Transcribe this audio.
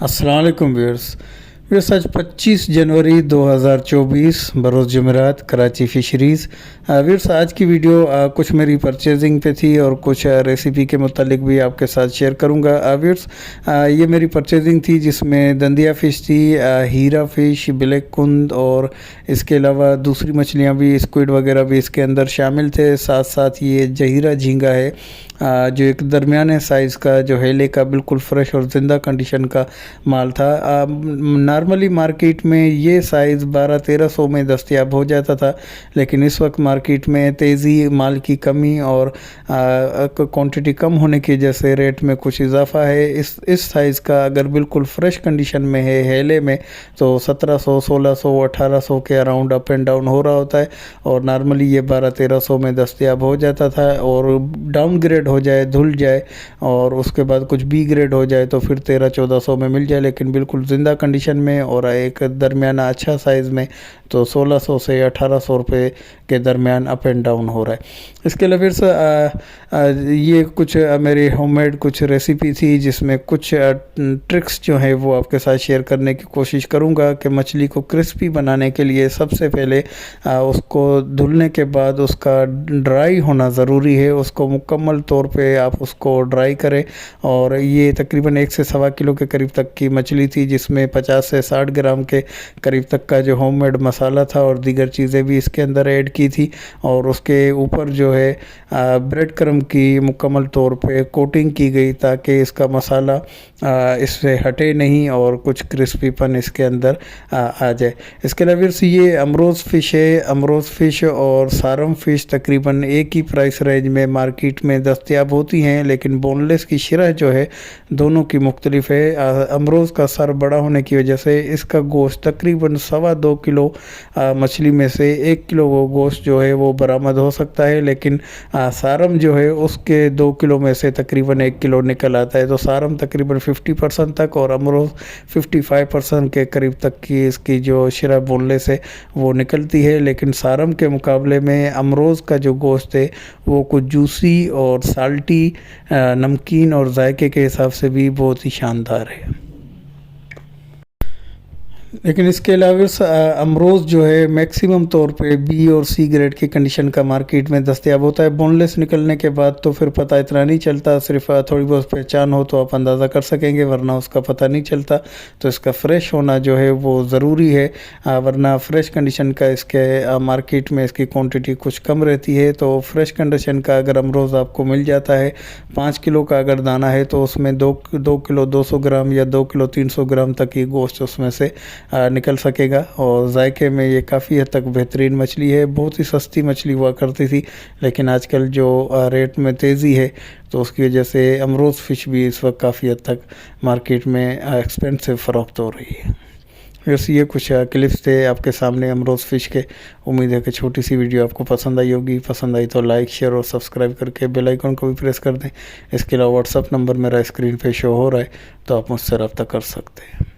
अस्सलाम वालेकुम व्यूअर्स आज 25 जनवरी 2024 बरोज़ जुमेरात कराची फ़िशरीज़। व्यूअर्स आज की वीडियो कुछ मेरी परचेजिंग पे थी और कुछ रेसिपी के मुतालिक भी आपके साथ शेयर करूंगा। व्यूअर्स ये मेरी परचेजिंग थी जिसमें दंदिया फ़िश थी, हीरा फ़िश, ब्लैक कुंद और इसके अलावा दूसरी मछलियाँ भी, स्क्विड वगैरह भी इसके अंदर शामिल थे। साथ साथ ये जहीरा झींगा है जो एक दरमियाने साइज़ का, जो हेले का, बिल्कुल फ्रेश और ज़िंदा कंडीशन का माल था। नॉर्मली मार्केट में ये साइज़ 1200-1300 में दस्तयाब हो जाता था, लेकिन इस वक्त मार्केट में तेज़ी, माल की कमी और क्वांटिटी कम होने की वजह से रेट में कुछ इजाफा है। इस साइज़ का अगर बिल्कुल फ्रेश कंडीशन में है हेले में तो 1700, 1600, 1800 के अराउंड अप एंड डाउन हो रहा होता है और नॉर्मली ये 1200-1300 में दस्तयाब हो जाता था। और डाउन ग्रेड हो जाए, धुल जाए और उसके बाद कुछ बी ग्रेड हो जाए तो फिर 1300-1400 में मिल जाए, लेकिन बिल्कुल ज़िंदा कंडीशन में और एक दरमियाना अच्छा साइज़ में तो 1600 से 1800 रुपये के दरमियान अप एंड डाउन हो रहा है। इसके अलावा फिर ये कुछ मेरी होममेड कुछ रेसिपी थी जिसमें कुछ ट्रिक्स जो है वो आपके साथ शेयर करने की कोशिश करूँगा कि मछली को क्रिस्पी बनाने के लिए सबसे पहले उसको धुलने के बाद उसका ड्राई होना ज़रूरी है। उसको मुकम्मल तौर पे आप उसको ड्राई करें और ये तकरीबन 1 से सवा किलो के करीब तक की मछली थी जिसमें 50 से 60 ग्राम के करीब तक का जो होममेड मसाला था और दीगर चीज़ें भी इसके अंदर ऐड की थी। और उसके ऊपर जो है ब्रेड क्रम की मुकम्मल तौर पे कोटिंग की गई ताकि इसका मसाला इससे हटे नहीं और कुछ क्रिस्पीपन इसके अंदर आ जाए। इसके अलावा ये अमरोज़ फ़िश है। अमरोज़ फ़िश और सारम फ़िश तकरीबन एक ही प्राइस रेंज में मार्केट में दस्तयाब होती हैं, लेकिन बोनलेस की शिरह जो है दोनों की मुख्तलिफ है। अमरोज़ का सर बड़ा होने की वजह से इसका गोश्त तकरीबन 2.25 किलो मछली में से 1 किलो वो गोश्त जो है वो बरामद हो सकता है, लेकिन सारम जो है उसके 2 किलो में से तकरीबन 1 किलो निकल आता है। तो सारम तकरीबन 50% तक और अमरोज़ 55% के करीब तक की इसकी जो शिरा बोनलेस है वो निकलती है। लेकिन सारम के मुकाबले में अमरोज़ का जो गोश्त है वो कुछ जूसी और साल्टी, नमकीन और जायके के हिसाब से भी बहुत ही शानदार है। लेकिन इसके अलावा अमरोज़ जो है मैक्सिमम तौर पे बी और सी ग्रेड की कंडीशन का मार्केट में दस्तयाब होता है। बोनलेस निकलने के बाद तो फिर पता इतना नहीं चलता, सिर्फ थोड़ी बहुत पहचान हो तो आप अंदाज़ा कर सकेंगे, वरना उसका पता नहीं चलता। तो इसका फ़्रेश होना जो है वो ज़रूरी है, वरना फ़्रेश कंडीशन का इसके मार्केट में इसकी क्वान्टिटी कुछ कम रहती है। तो फ्रेश कंडीशन का अगर अमरोज़ आपको मिल जाता है, 5 किलो का अगर दाना है तो उसमें 2 किलो 200 ग्राम या 2 किलो 300 ग्राम तक की गोश्त उसमें से निकल सकेगा। और जायके में ये काफ़ी हद तक बेहतरीन मछली है। बहुत ही सस्ती मछली हुआ करती थी, लेकिन आजकल जो रेट में तेज़ी है तो उसकी वजह से अमरोज़ फ़िश भी इस वक्त काफ़ी हद तक मार्केट में एक्सपेंसिव फ़रोख्त हो रही है। वैसे ये कुछ क्लिप्स थे आपके सामने अमरोज़ फ़िश के। उम्मीद है कि छोटी सी वीडियो आपको पसंद आई होगी। पसंद आई तो लाइक, शेयर और सब्सक्राइब करके बेल आइकन को भी प्रेस कर दें। इसके अलावा व्हाट्सअप नंबर मेरा स्क्रीन पे शो हो रहा है, तो आप मुझसे रब्ता कर सकते हैं।